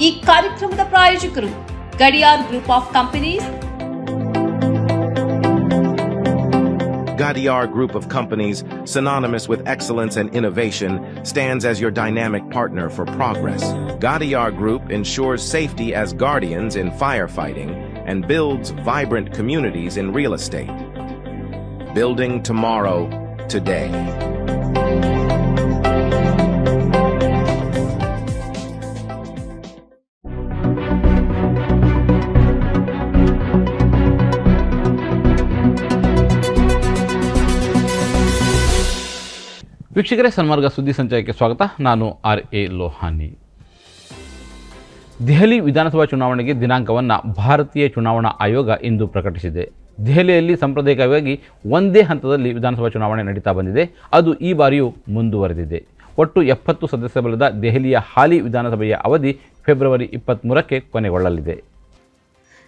ಈ ಕಾರ್ಯಕ್ರಮದ ಪ್ರಾಯೋಜಕರು Gadiyar group of companies. Gadiar Group of Companies, synonymous with excellence and innovation, stands as your dynamic partner for progress. Gadiar Group ensures safety as guardians in firefighting and builds vibrant communities in real estate. Building tomorrow, today. ವೀಕ್ಷಕರೇ, ಸನ್ಮಾರ್ಗ ಸುದ್ದಿ ಸಂಚಯಕ್ಕೆ ಸ್ವಾಗತ. ನಾನು RA Lohani. Delhi ವಿಧಾನಸಭಾ ಚುನಾವಣೆಗೆ ದಿನಾಂಕವನ್ನು ಭಾರತೀಯ ಚುನಾವಣಾ ಆಯೋಗ ಇಂದು ಪ್ರಕಟಿಸಿದೆ. ದೆಹಲಿಯಲ್ಲಿ ಸಾಂಪ್ರದಾಯಿಕವಾಗಿ ಒಂದೇ ಹಂತದಲ್ಲಿ ವಿಧಾನಸಭಾ ಚುನಾವಣೆ ನಡೀತಾ ಬಂದಿದೆ. ಅದು ಈ ಬಾರಿಯೂ ಮುಂದುವರೆದಿದೆ. ಒಟ್ಟು 70 ಸದಸ್ಯ ಬಲದ ದೆಹಲಿಯ ಹಾಲಿ ವಿಧಾನಸಭೆಯ ಅವಧಿ ಫೆಬ್ರವರಿ 23ಕ್ಕೆ ಕೊನೆಗೊಳ್ಳಲಿದೆ.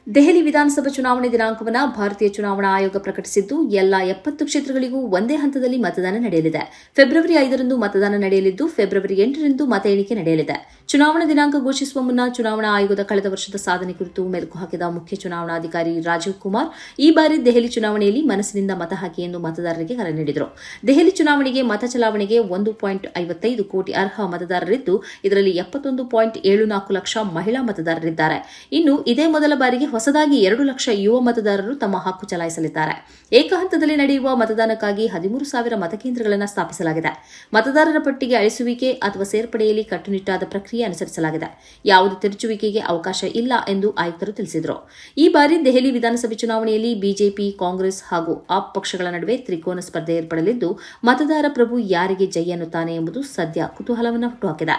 ದೆಹಲಿ ವಿಧಾನಸಭಾ ಚುನಾವಣೆ ದಿನಾಂಕವನ್ನು ಭಾರತೀಯ ಚುನಾವಣಾ ಆಯೋಗ ಪ್ರಕಟಿಸಿದ್ದು, ಎಲ್ಲ 70 ಕ್ಷೇತ್ರಗಳಿಗೂ ಒಂದೇ ಹಂತದಲ್ಲಿ ಮತದಾನ ನಡೆಯಲಿದೆ. ಫೆಬ್ರವರಿ 5ರಂದು ಮತದಾನ ನಡೆಯಲಿದ್ದು, ಫೆಬ್ರವರಿ 8ರಂದು ಮತ ಎಣಿಕೆ ನಡೆಯಲಿದೆ. ಚುನಾವಣಾ ದಿನಾಂಕ ಘೋಷಿಸುವ ಮುನ್ನ ಚುನಾವಣಾ ಆಯೋಗದ ಕಳೆದ ವರ್ಷದ ಸಾಧನೆ ಕುರಿತು ಮೆಲುಕು ಹಾಕಿದ ಮುಖ್ಯ ಚುನಾವಣಾಧಿಕಾರಿ ರಾಜೀವ್ ಕುಮಾರ್ ಈ ಬಾರಿ ದೆಹಲಿ ಚುನಾವಣೆಯಲ್ಲಿ ಮನಸ್ಸಿನಿಂದ ಮತ ಹಾಕಿ ಎಂದು ಮತದಾರರಿಗೆ ಕರೆ ನೀಡಿದರು. ದೆಹಲಿ ಚುನಾವಣೆಗೆ ಮತ ಚಲಾವಣೆಗೆ 1.55 ಕೋಟಿ ಅರ್ಹ ಮತದಾರರಿದ್ದು, ಇದರಲ್ಲಿ 71.74 ಲಕ್ಷ ಮಹಿಳಾ ಮತದಾರರಿದ್ದಾರೆ. ಇನ್ನು ಇದೇ ಮೊದಲ ಬಾರಿಗೆ ಹೊಸದಾಗಿ 2 ಲಕ್ಷ ಯುವ ಮತದಾರರು ತಮ್ಮ ಹಕ್ಕು ಚಲಾಯಿಸಲಿದ್ದಾರೆ. ಏಕಹಂತದಲ್ಲಿ ನಡೆಯುವ ಮತದಾನಕ್ಕಾಗಿ 13,000 ಮತಕೇಂದ್ರಗಳನ್ನು ಸ್ಥಾಪಿಸಲಾಗಿದೆ. ಮತದಾರರ ಪಟ್ಟಿಗೆ ಅಳಿಸುವಿಕೆ ಅಥವಾ ಸೇರ್ಪಡೆಯಲ್ಲಿ ಕಟ್ಟುನಿಟ್ಟಾದ ಪ್ರಕ್ರಿಯೆ ಅನುಸರಿಸಲಾಗಿದೆ. ಯಾವುದೇ ತಿರುಚುವಿಕೆಗೆ ಅವಕಾಶ ಇಲ್ಲ ಎಂದು ಆಯುಕ್ತರು ತಿಳಿಸಿದರು. ಈ ಬಾರಿ ದೆಹಲಿ ವಿಧಾನಸಭೆ ಚುನಾವಣೆಯಲ್ಲಿ ಬಿಜೆಪಿ, ಕಾಂಗ್ರೆಸ್ ಹಾಗೂ ಆಪ್ ಪಕ್ಷಗಳ ನಡುವೆ ತ್ರಿಕೋನ ಸ್ಪರ್ಧೆ ಏರ್ಪಡಲಿದ್ದು, ಮತದಾರ ಪ್ರಭು ಯಾರಿಗೆ ಜೈ ಎನ್ನುತ್ತಾನೆ ಎಂಬುದು ಸದ್ಯ ಕುತೂಹಲವನ್ನು ಹುಟ್ಟುಹಾಕಿದೆ.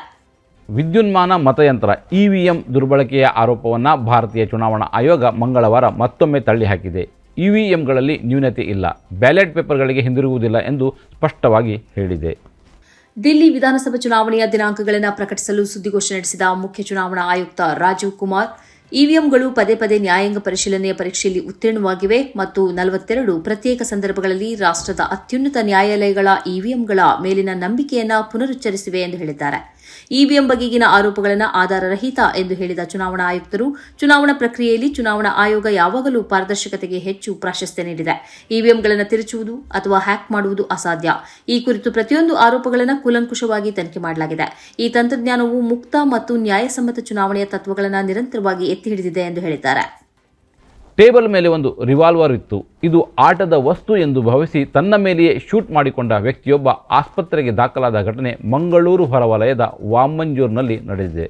ವಿದ್ಯುನ್ಮಾನ ಮತಯಂತ್ರ EVM ದುರ್ಬಳಕೆಯ ಆರೋಪವನ್ನು ಭಾರತೀಯ ಚುನಾವಣಾ ಆಯೋಗ ಮಂಗಳವಾರ ಮತ್ತೊಮ್ಮೆ ತಳ್ಳಿಹಾಕಿದೆ. EVMಗಳಲ್ಲಿ ನ್ಯೂನತೆ ಇಲ್ಲ, ಬ್ಯಾಲೆಟ್ ಪೇಪರ್ಗಳಿಗೆ ಹಿಂದಿರುಗುವುದಿಲ್ಲ ಎಂದು ಸ್ಪಷ್ಟವಾಗಿ ಹೇಳಿದೆ. ದಿಲ್ಲಿ ವಿಧಾನಸಭಾ ಚುನಾವಣೆಯ ದಿನಾಂಕಗಳನ್ನು ಪ್ರಕಟಿಸಲು ಸುದ್ದಿಗೋಷ್ಠಿ ನಡೆಸಿದ ಮುಖ್ಯ ಚುನಾವಣಾ ಆಯುಕ್ತ ರಾಜೀವ್ ಕುಮಾರ್, ಇವಿಎಂಗಳು ಪದೇ ಪದೇ ನ್ಯಾಯಾಂಗ ಪರಿಶೀಲನೆಯ ಪರೀಕ್ಷೆಯಲ್ಲಿ ಉತ್ತೀರ್ಣವಾಗಿವೆ ಮತ್ತು 42 ಪ್ರತ್ಯೇಕ ಸಂದರ್ಭಗಳಲ್ಲಿ ರಾಷ್ಟ್ರದ ಅತ್ಯುನ್ನತ ನ್ಯಾಯಾಲಯಗಳ ಇವಿಎಂಗಳ ಮೇಲಿನ ನಂಬಿಕೆಯನ್ನು ಪುನರುಚ್ಚರಿಸಿವೆ ಎಂದು ಹೇಳಿದ್ದಾರೆ. ಇವಿಎಂ ಬಗೆಗಿನ ಆರೋಪಗಳನ್ನು ಆಧಾರರಹಿತ ಎಂದು ಹೇಳಿದ ಚುನಾವಣಾ ಆಯುಕ್ತರು, ಚುನಾವಣಾ ಪ್ರಕ್ರಿಯೆಯಲ್ಲಿ ಚುನಾವಣಾ ಆಯೋಗ ಯಾವಾಗಲೂ ಪಾರದರ್ಶಕತೆಗೆ ಹೆಚ್ಚು ಪ್ರಾಶಸ್ತ್ಯ ನೀಡಿದೆ. ಇವಿಎಂಗಳನ್ನು ತಿರುಚುವುದು ಅಥವಾ ಹ್ಯಾಕ್ ಮಾಡುವುದು ಅಸಾಧ್ಯ. ಈ ಕುರಿತು ಪ್ರತಿಯೊಂದು ಆರೋಪಗಳನ್ನು ಕೂಲಂಕುಷವಾಗಿ ತನಿಖೆ ಮಾಡಲಾಗಿದೆ. ಈ ತಂತ್ರಜ್ಞಾನವು ಮುಕ್ತ ಮತ್ತು ನ್ಯಾಯಸಮ್ಮತ ಚುನಾವಣೆಯ ತತ್ವಗಳನ್ನು ನಿರಂತರವಾಗಿ ಎತ್ತಿ ಹಿಡಿದಿದೆ ಎಂದು ಹೇಳಿದ್ದಾರೆ. ಟೇಬಲ್ ಮೇಲೆ ಒಂದು ರಿವಾಲ್ವರ್ ಇತ್ತು. ಇದು ಆಟದ ವಸ್ತು ಎಂದು ಭಾವಿಸಿ ತನ್ನ ಮೇಲೆಯೇ ಶೂಟ್ ಮಾಡಿಕೊಂಡ ವ್ಯಕ್ತಿಯೊಬ್ಬ ಆಸ್ಪತ್ರೆಗೆ ದಾಖಲಾದ ಘಟನೆ ಮಂಗಳೂರು ಹೊರವಲಯದ ವಾಮಂಜೂರಿನಲ್ಲಿ ನಡೆದಿದೆ.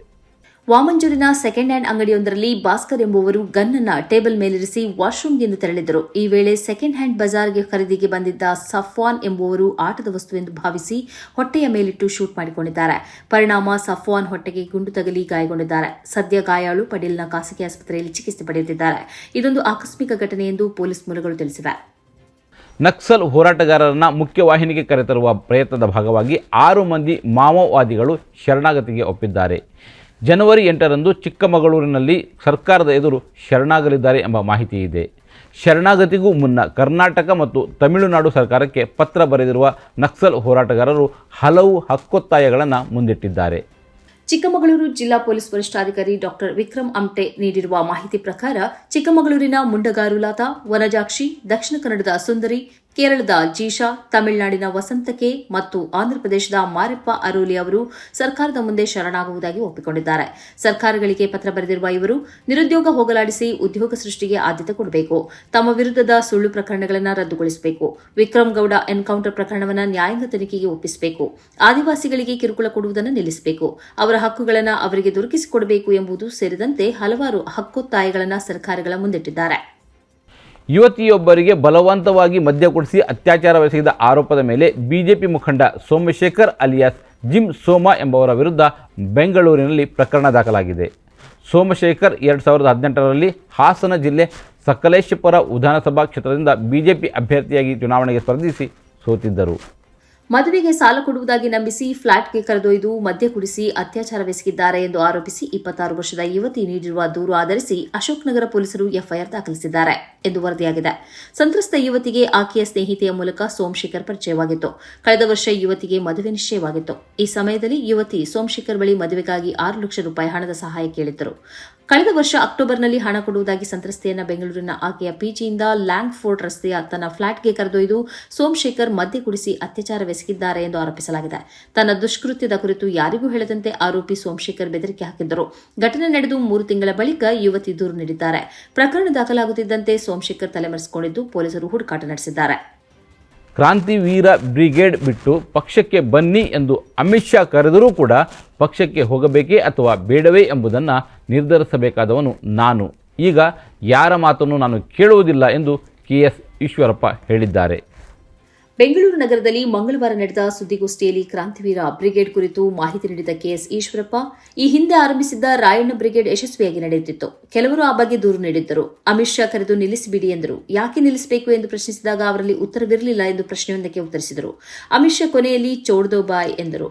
ವಾಮಂಜೂರಿನ ಸೆಕೆಂಡ್ ಹ್ಯಾಂಡ್ ಅಂಗಡಿಯೊಂದರಲ್ಲಿ ಭಾಸ್ಕರ್ ಎಂಬುವರು ಗನ್ ಅನ್ನು ಟೇಬಲ್ ಮೇಲಿರಿಸಿ ವಾಶ್ರೂಮ್ಗೆಂದು ತೆರಳಿದ್ದರು. ಈ ವೇಳೆ ಸೆಕೆಂಡ್ ಹ್ಯಾಂಡ್ ಬಜಾರ್ಗೆ ಖರೀದಿಗೆ ಬಂದಿದ್ದ ಸಫ್ವಾನ್ ಎಂಬುವರು ಆಟದ ವಸ್ತು ಎಂದು ಭಾವಿಸಿ ಹೊಟ್ಟೆಯ ಮೇಲಿಟ್ಟು ಶೂಟ್ ಮಾಡಿಕೊಂಡಿದ್ದಾರೆ. ಪರಿಣಾಮ ಸಫ್ವಾನ್ ಹೊಟ್ಟೆಗೆ ಗುಂಡು ತಗಲಿ ಗಾಯಗೊಂಡಿದ್ದಾರೆ. ಸದ್ಯ ಗಾಯಾಳು ಪಡೀಲ್ನ ಖಾಸಗಿ ಆಸ್ಪತ್ರೆಯಲ್ಲಿ ಚಿಕಿತ್ಸೆ ಪಡೆಯುತ್ತಿದ್ದಾರೆ. ಇದೊಂದು ಆಕಸ್ಮಿಕ ಘಟನೆ ಎಂದು ಪೊಲೀಸ್ ಮೂಲಗಳು ತಿಳಿಸಿವೆ. ನಕ್ಸಲ್ ಹೋರಾಟಗಾರರನ್ನ ಮುಖ್ಯವಾಹಿನಿಗೆ ಕರೆತರುವ ಪ್ರಯತ್ನದ ಭಾಗವಾಗಿ 6 ಮಂದಿ ಮಾವೋವಾದಿಗಳು ಶರಣಾಗತಿಗೆ ಒಪ್ಪಿದ್ದಾರೆ. ಜನವರಿ 8ರಂದು ಚಿಕ್ಕಮಗಳೂರಿನಲ್ಲಿ ಸರ್ಕಾರದ ಎದುರು ಶರಣಾಗಲಿದ್ದಾರೆ ಎಂಬ ಮಾಹಿತಿ ಇದೆ. ಶರಣಾಗತಿಗೂ ಮುನ್ನ ಕರ್ನಾಟಕ ಮತ್ತು ತಮಿಳುನಾಡು ಸರ್ಕಾರಕ್ಕೆ ಪತ್ರ ಬರೆದಿರುವ ನಕ್ಸಲ್ ಹೋರಾಟಗಾರರು ಹಲವು ಹಕ್ಕೊತ್ತಾಯಗಳನ್ನು ಮುಂದಿಟ್ಟಿದ್ದಾರೆ. ಚಿಕ್ಕಮಗಳೂರು ಜಿಲ್ಲಾ ಪೊಲೀಸ್ ವರಿಷ್ಠಾಧಿಕಾರಿ ಡಾ ವಿಕ್ರಮ್ ಅಮ್ಟೆ ನೀಡಿರುವ ಮಾಹಿತಿ ಪ್ರಕಾರ, ಚಿಕ್ಕಮಗಳೂರಿನ ಮುಂಡಗಾರು ಲತಾ, ವನಜಾಕ್ಷಿ, ದಕ್ಷಿಣ ಕನ್ನಡದ ಸುಂದರಿ, ಕೇರಳದ ಜೀಶಾ, ತಮಿಳುನಾಡಿನ ವಸಂತಕೆ ಮತ್ತು ಆಂಧ್ರಪ್ರದೇಶದ ಮಾರೆಪ್ಪ ಅರೋಲಿ ಅವರು ಸರ್ಕಾರದ ಮುಂದೆ ಶರಣಾಗುವುದಾಗಿ ಒಪ್ಪಿಕೊಂಡಿದ್ದಾರೆ. ಸರ್ಕಾರಗಳಿಗೆ ಪತ್ರ ಬರೆದಿರುವ ಇವರು, ನಿರುದ್ಯೋಗ ಹೋಗಲಾಡಿಸಿ ಉದ್ಯೋಗ ಸೃಷ್ಟಿಗೆ ಆದ್ಯತೆ ಕೊಡಬೇಕು, ತಮ್ಮ ವಿರುದ್ಧದ ಸುಳ್ಳು ಪ್ರಕರಣಗಳನ್ನು ರದ್ದುಗೊಳಿಸಬೇಕು, ವಿಕ್ರಮ್ ಗೌಡ ಎನ್ಕೌಂಟರ್ ಪ್ರಕರಣವನ್ನು ನ್ಯಾಯಾಂಗ ತನಿಖೆಗೆ ಒಪ್ಪಿಸಬೇಕು, ಆದಿವಾಸಿಗಳಿಗೆ ಕಿರುಕುಳ ಕೊಡುವುದನ್ನು ನಿಲ್ಲಿಸಬೇಕು, ಅವರ ಹಕ್ಕುಗಳನ್ನು ಅವರಿಗೆ ದೊರಕಿಸಿಕೊಡಬೇಕು ಎಂಬುದು ಸೇರಿದಂತೆ ಹಲವಾರು ಹಕ್ಕೊತ್ತಾಯಗಳನ್ನು ಸರ್ಕಾರಗಳ ಮುಂದಿಟ್ಟಿದ್ದಾರೆ. ಯುವತಿಯೊಬ್ಬರಿಗೆ ಬಲವಂತವಾಗಿ ಮದ್ಯ ಕುಡಿಸಿ ಅತ್ಯಾಚಾರವೆಸಗಿದ ಆರೋಪದ ಮೇಲೆ ಬಿಜೆಪಿ ಮುಖಂಡ ಸೋಮಶೇಖರ್ ಅಲಿಯಾಸ್ ಜಿಮ್ ಸೋಮಾ ಎಂಬವರ ವಿರುದ್ಧ ಬೆಂಗಳೂರಿನಲ್ಲಿ ಪ್ರಕರಣ ದಾಖಲಾಗಿದೆ. ಸೋಮಶೇಖರ್ 2018ರಲ್ಲಿ ಹಾಸನ ಜಿಲ್ಲೆ ಸಕಲೇಶಪುರ ವಿಧಾನಸಭಾ ಕ್ಷೇತ್ರದಿಂದ ಬಿಜೆಪಿ ಅಭ್ಯರ್ಥಿಯಾಗಿ ಚುನಾವಣೆಗೆ ಸ್ಪರ್ಧಿಸಿ ಸೋತಿದ್ದರು. ಮದುವೆಗೆ ಸಾಲ ಕೊಡುವುದಾಗಿ ನಂಬಿಸಿ ಫ್ಲಾಟ್ಗೆ ಕರೆದೊಯ್ದು ಮದ್ಯ ಕುಡಿಸಿ ಅತ್ಯಾಚಾರವೆಸಗಿದ್ದಾರೆ ಎಂದು ಆರೋಪಿಸಿ 26 ವರ್ಷದ ಯುವತಿ ನೀಡಿರುವ ದೂರು ಆಧರಿಸಿ ಅಶೋಕ್ ನಗರ ಪೊಲೀಸರು ಎಫ್ಐಆರ್ ದಾಖಲಿಸಿದ್ದಾರೆ ಎಂದು ವರದಿಯಾಗಿದೆ. ಸಂತ್ರಸ್ತ ಯುವತಿಗೆ ಆಕೆಯ ಸ್ನೇಹಿತೆಯ ಮೂಲಕ ಸೋಮಶೇಖರ್ ಪರಿಚಯವಾಗಿತ್ತು. ಕಳೆದ ವರ್ಷ ಯುವತಿಗೆ ಮದುವೆ ನಿಶ್ಚಯವಾಗಿತ್ತು. ಈ ಸಮಯದಲ್ಲಿ ಯುವತಿ ಸೋಮಶೇಖರ್ ಬಳಿ ಮದುವೆಗಾಗಿ 6 ಲಕ್ಷ ರೂಪಾಯಿ ಹಣದ ಸಹಾಯ ಕೇಳಿದ್ದರು. ಕಳೆದ ವರ್ಷ ಅಕ್ಟೋಬರ್ನಲ್ಲಿ ಹಣ ಕೊಡುವುದಾಗಿ ಸಂತ್ರಸ್ತೆಯನ್ನ ಬೆಂಗಳೂರಿನ ಆಕೆಯ ಪಿಜಿಯಿಂದ ಲ್ಯಾಂಗ್ ಫೋರ್ಟ್ ರಸ್ತೆಯ ತನ್ನ ಫ್ಲಾಟ್ಗೆ ಕರೆದೊಯ್ದು ಸೋಮಶೇಖರ್ ಮದ್ಯ ಕುಡಿಸಿ ಅತ್ಯಾಚಾರವೆಸಗಿದ್ದಾರೆ ಎಂದು ಆರೋಪಿಸಲಾಗಿದೆ. ತನ್ನ ದುಷ್ಕೃತ್ಯದ ಕುರಿತು ಯಾರಿಗೂ ಹೇಳದಂತೆ ಆರೋಪಿ ಸೋಮಶೇಖರ್ ಬೆದರಿಕೆ ಹಾಕಿದ್ದರು. ಘಟನೆ ನಡೆದು 3 ತಿಂಗಳ ಬಳಿಕ ಯುವತಿ ದೂರು ನೀಡಿದ್ದಾರೆ. ಪ್ರಕರಣ ದಾಖಲಾಗುತ್ತಿದ್ದಂತೆ ಸೋಮಶೇಖರ್ ತಲೆಮರೆಸಿಕೊಂಡಿದ್ದು ಪೊಲೀಸರು ಹುಡುಕಾಟ ನಡೆಸಿದ್ದಾರೆ. ಕ್ರಾಂತಿವೀರ ಬ್ರಿಗೇಡ್ ಬಿಟ್ಟು ಪಕ್ಷಕ್ಕೆ ಬನ್ನಿ ಎಂದು ಅಮಿತ್ ಶಾ ಕರೆದರೂ ಕೂಡ ಪಕ್ಷಕ್ಕೆ ಹೋಗಬೇಕೇ ಅಥವಾ ಬೇಡವೇ ಎಂಬುದನ್ನು ನಿರ್ಧರಿಸಬೇಕಾದವನು ನಾನು. ಈಗ ಯಾರ ಮಾತನ್ನು ನಾನು ಕೇಳುವುದಿಲ್ಲ ಎಂದು ಕೆಎಸ್ ಈಶ್ವರಪ್ಪ ಹೇಳಿದ್ದಾರೆ. ಬೆಂಗಳೂರು ನಗರದಲ್ಲಿ ಮಂಗಳವಾರ ನಡೆದ ಸುದ್ದಿಗೋಷ್ಠಿಯಲ್ಲಿ ಕ್ರಾಂತಿವೀರ ಬ್ರಿಗೇಡ್ ಕುರಿತು ಮಾಹಿತಿ ನೀಡಿದ ಕೆಎಸ್ ಈಶ್ವರಪ್ಪ, ಈ ಹಿಂದೆ ಆರಂಭಿಸಿದ್ದ ರಾಯಣ್ಣ ಬ್ರಿಗೇಡ್ ಯಶಸ್ವಿಯಾಗಿ ನಡೆಯುತ್ತಿತ್ತು. ಕೆಲವರು ಆ ಬಗ್ಗೆ ದೂರು ನೀಡಿದ್ದರು. ಅಮಿತ್ ಶಾ ಕರೆದು ನಿಲ್ಲಿಸಿಬಿಡಿ ಎಂದರು. ಯಾಕೆ ನಿಲ್ಲಿಸಬೇಕು ಎಂದು ಪ್ರಶ್ನಿಸಿದಾಗ ಅವರಲ್ಲಿ ಉತ್ತರವಿರಲಿಲ್ಲ ಎಂದು ಪ್ರಶ್ನೆಯೊಂದಕ್ಕೆ ಉತ್ತರಿಸಿದರು. ಅಮಿತ್ ಶಾ ಕೊನೆಯಲ್ಲಿ ಚೋಡ್ದೋ ಬಾಯ್ ಎಂದರು.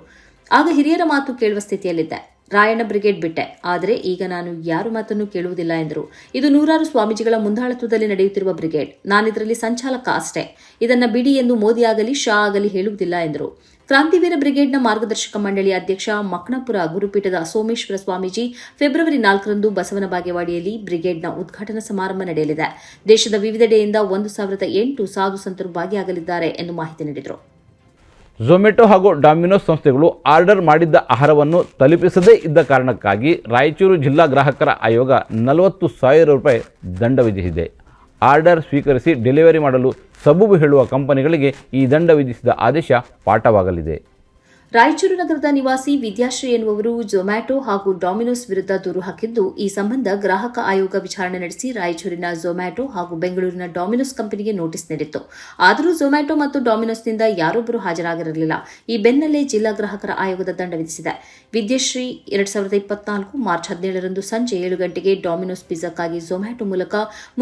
ಆಗ ಹಿರಿಯರ ಮಾತು ಕೇಳುವ ಸ್ಥಿತಿಯಲ್ಲಿದ್ದೆ. ರಾಯಣ್ಣ ಬ್ರಿಗೇಡ್ ಬಿಟ್ಟೆ, ಆದರೆ ಈಗ ನಾನು ಯಾರ ಮಾತನ್ನು ಕೇಳುವುದಿಲ್ಲ ಎಂದರು. ಇದು ನೂರಾರು ಸ್ವಾಮೀಜಿಗಳ ಮುಂದಾಳತ್ವದಲ್ಲಿ ನಡೆಯುತ್ತಿರುವ ಬ್ರಿಗೇಡ್. ನಾನಿದರಲ್ಲಿ ಸಂಚಾಲಕ ಅಷ್ಟೇ. ಇದನ್ನ ಬಿಡಿ ಎಂದು ಮೋದಿ ಆಗಲಿ ಶಾ ಆಗಲಿ ಹೇಳುವುದಿಲ್ಲ ಎಂದರು. ಕ್ರಾಂತಿವೀರ ಬ್ರಿಗೇಡ್ನ ಮಾರ್ಗದರ್ಶಕ ಮಂಡಳಿ ಅಧ್ಯಕ್ಷ ಮಕ್ಣಪುರ ಗುರುಪೀಠದ ಸೋಮೇಶ್ವರ ಸ್ವಾಮೀಜಿ ಫೆಬ್ರವರಿ 4ರಂದು ಬಸವನ ಬಾಗೇವಾಡಿಯಲ್ಲಿ ಬ್ರಿಗೇಡ್ನ ಉದ್ಘಾಟನಾ ಸಮಾರಂಭ ನಡೆಯಲಿದೆ. ದೇಶದ ವಿವಿಧೆಡೆಯಿಂದ 1008 ಸಾಧು ಸಂತರು ಭಾಗಿಯಾಗಲಿದ್ದಾರೆ ಎಂದು ಮಾಹಿತಿ ನೀಡಿದರು. ಝೊಮ್ಯಾಟೊ ಹಾಗೂ ಡಾಮಿನೋಸ್ ಸಂಸ್ಥೆಗಳು ಆರ್ಡರ್ ಮಾಡಿದ್ದ ಆಹಾರವನ್ನು ತಲುಪಿಸದೇ ಇದ್ದ ಕಾರಣಕ್ಕಾಗಿ ರಾಯಚೂರು ಜಿಲ್ಲಾ ಗ್ರಾಹಕರ ಆಯೋಗ 40,000 ರೂಪಾಯಿ ದಂಡ ವಿಧಿಸಿದೆ. ಆರ್ಡರ್ ಸ್ವೀಕರಿಸಿ ಡೆಲಿವರಿ ಮಾಡಲು ಸಬೂಬು ಹೇಳುವ ಕಂಪನಿಗಳಿಗೆ ಈ ದಂಡ ವಿಧಿಸಿದ ಆದೇಶ ಪಾಠವಾಗಲಿದೆ. ರಾಯಚೂರು ನಗರದ ನಿವಾಸಿ ವಿದ್ಯಾಶ್ರೀ ಎನ್ನುವವರು ಝೊಮ್ಯಾಟೊ ಹಾಗೂ ಡಾಮಿನೋಸ್ ವಿರುದ್ಧ ದೂರು ಹಾಕಿದ್ದು, ಈ ಸಂಬಂಧ ಗ್ರಾಹಕ ಆಯೋಗ ವಿಚಾರಣೆ ನಡೆಸಿ ರಾಯಚೂರಿನ ಝೊಮ್ಯಾಟೊ ಹಾಗೂ ಬೆಂಗಳೂರಿನ ಡಾಮಿನೋಸ್ ಕಂಪನಿಗೆ ನೋಟಿಸ್ ನೀಡಿತ್ತು. ಆದರೂ ಝೊಮ್ಯಾಟೊ ಮತ್ತು ಡಾಮಿನೋಸ್ನಿಂದ ಯಾರೊಬ್ಬರೂ ಹಾಜರಾಗಿರಲಿಲ್ಲ. ಈ ಬೆನ್ನಲ್ಲೇ ಜಿಲ್ಲಾ ಗ್ರಾಹಕರ ಆಯೋಗದ ದಂಡ ವಿಧಿಸಿದೆ. ವಿದ್ಯಾಶ್ರೀ 2024 ಮಾರ್ಚ್ 17ರಂದು ಸಂಜೆ 7 ಗಂಟೆಗೆ ಡಾಮಿನೋಸ್ ಪಿಜ್ಜಾಕ್ಕಾಗಿ ಝೊಮ್ಯಾಟೊ ಮೂಲಕ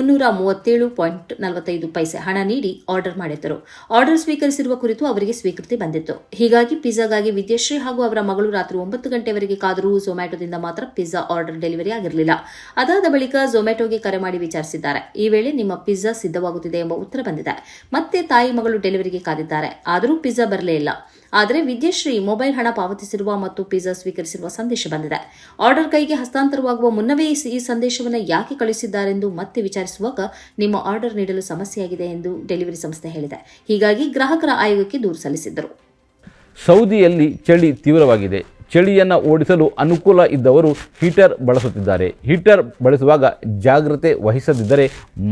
337.45 ಹಣ ನೀಡಿ ಆರ್ಡರ್ ಮಾಡಿದ್ದರು. ಆರ್ಡರ್ ಸ್ವೀಕರಿಸಿರುವ ಕುರಿತು ಅವರಿಗೆ ಸ್ವೀಕೃತಿ ಬಂದಿತ್ತು. ಹೀಗಾಗಿ ಪಿಜ್ಜಾಗಾಗಿ ವಿದ್ಯಾಶ್ರೀ ಹಾಗೂ ಅವರ ಮಗಳು ರಾತ್ರಿ 9 ಗಂಟೆವರೆಗೆ ಕಾದರೂ ಝೊಮ್ಯಾಟೊದಿಂದ ಮಾತ್ರ ಪಿಜ್ಜಾ ಆರ್ಡರ್ ಡೆಲಿವರಿ ಆಗಿರಲಿಲ್ಲ. ಅದಾದ ಬಳಿಕ ಝೊಮ್ಯಾಟೊಗೆ ಕರೆ ಮಾಡಿ ವಿಚಾರಿಸಿದ್ದಾರೆ. ಈ ವೇಳೆ ನಿಮ್ಮ ಪಿಜ್ಜಾ ಸಿದ್ಧವಾಗುತ್ತಿದೆ ಎಂಬ ಉತ್ತರ ಬಂದಿದೆ. ಮತ್ತೆ ತಾಯಿ ಮಗಳು ಡೆಲಿವರಿಗೆ ಕಾದಿದ್ದಾರೆ. ಆದರೂ ಪಿಜ್ಜಾ ಬರಲೇ ಇಲ್ಲ. ಆದರೆ ವಿದ್ಯಾಶ್ರೀ ಮೊಬೈಲ್ ಹಣ ಪಾವತಿಸಿರುವ ಮತ್ತು ಪಿಜ್ಜಾ ಸ್ವೀಕರಿಸಿರುವ ಸಂದೇಶ ಬಂದಿದೆ. ಆರ್ಡರ್ ಕೈಗೆ ಹಸ್ತಾಂತರವಾಗುವ ಮುನ್ನವೇ ಈ ಸಂದೇಶವನ್ನು ಯಾಕೆ ಕಳುಹಿಸಿದ್ದಾರೆಂದು ಮತ್ತೆ ವಿಚಾರಿಸುವಾಗ ನಿಮ್ಮ ಆರ್ಡರ್ ನೀಡಲು ಸಮಸ್ಯೆಯಾಗಿದೆ ಎಂದು ಡೆಲಿವರಿ ಸಂಸ್ಥೆ ಹೇಳಿದೆ. ಹೀಗಾಗಿ ಗ್ರಾಹಕರ ಆಯೋಗಕ್ಕೆ ದೂರು ಸಲ್ಲಿಸಿದ್ದರು. ಸೌದಿಯಲ್ಲಿ ಚಳಿ ತೀವ್ರವಾಗಿದೆ. ಚಳಿಯನ್ನು ಓಡಿಸಲು ಅನುಕೂಲ ಇದ್ದವರು ಹೀಟರ್ ಬಳಸುತ್ತಿದ್ದಾರೆ. ಹೀಟರ್ ಬಳಸುವಾಗ ಜಾಗ್ರತೆ ವಹಿಸದಿದ್ದರೆ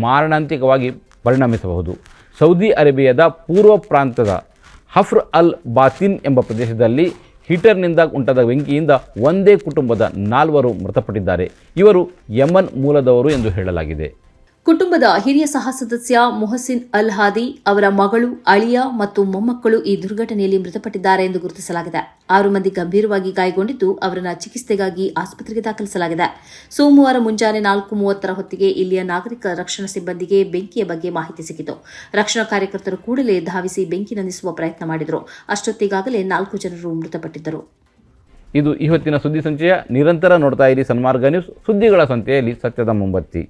ಮಾರಣಾಂತಿಕವಾಗಿ ಪರಿಣಮಿಸಬಹುದು. ಸೌದಿ ಅರೇಬಿಯಾದ ಪೂರ್ವ ಪ್ರಾಂತ್ಯದ ಹಫ್ರ್ ಅಲ್ ಬಾತಿನ್ ಎಂಬ ಪ್ರದೇಶದಲ್ಲಿ ಹೀಟರ್ನಿಂದ ಉಂಟಾದ ಬೆಂಕಿಯಿಂದ ಒಂದೇ ಕುಟುಂಬದ 4 ಮೃತಪಟ್ಟಿದ್ದಾರೆ. ಇವರು ಯಮನ್ ಮೂಲದವರು ಎಂದು ಹೇಳಲಾಗಿದೆ. ಕುಟುಂಬದ ಹಿರಿಯ ಸಹ ಸದಸ್ಯ ಮೊಹಸಿನ್ ಅಲ್ ಹಾದಿ, ಅವರ ಮಗಳು, ಅಳಿಯ ಮತ್ತು ಮೊಮ್ಮಕ್ಕಳು ಈ ದುರ್ಘಟನೆಯಲ್ಲಿ ಮೃತಪಟ್ಟಿದ್ದಾರೆ ಎಂದು ಗುರುತಿಸಲಾಗಿದೆ. 6 ಮಂದಿ ಗಂಭೀರವಾಗಿ ಗಾಯಗೊಂಡಿದ್ದು ಅವರನ್ನು ಚಿಕಿತ್ಸೆಗಾಗಿ ಆಸ್ಪತ್ರೆಗೆ ದಾಖಲಿಸಲಾಗಿದೆ. ಸೋಮವಾರ ಮುಂಜಾನೆ 4:30 ಹೊತ್ತಿಗೆ ಇಲ್ಲಿಯ ನಾಗರಿಕ ರಕ್ಷಣಾ ಸಿಬ್ಬಂದಿಗೆ ಬೆಂಕಿಯ ಬಗ್ಗೆ ಮಾಹಿತಿ ಸಿಕ್ಕಿತು. ರಕ್ಷಣಾ ಕಾರ್ಯಕರ್ತರು ಕೂಡಲೇ ಧಾವಿಸಿ ಬೆಂಕಿ ನಂದಿಸುವ ಪ್ರಯತ್ನ ಮಾಡಿದರು. ಅಷ್ಟೊತ್ತಿಗಾಗಲೇ 4 ಜನರು ಮೃತಪಟ್ಟಿದ್ದರು. ಇದು ಇವತ್ತಿನ ಸುದ್ದಿ ಸಂಚಯ. ನಿರಂತರ ನೋಡ್ತಾ ಇರಿ ಸನ್ಮಾರ್ಗ ನ್ಯೂಸ್. ಸುದ್ದಿಗಳ ಸಂತೆಯಲ್ಲಿ ಸತ್ಯದ ಮೊಂಬತ್ತಿ.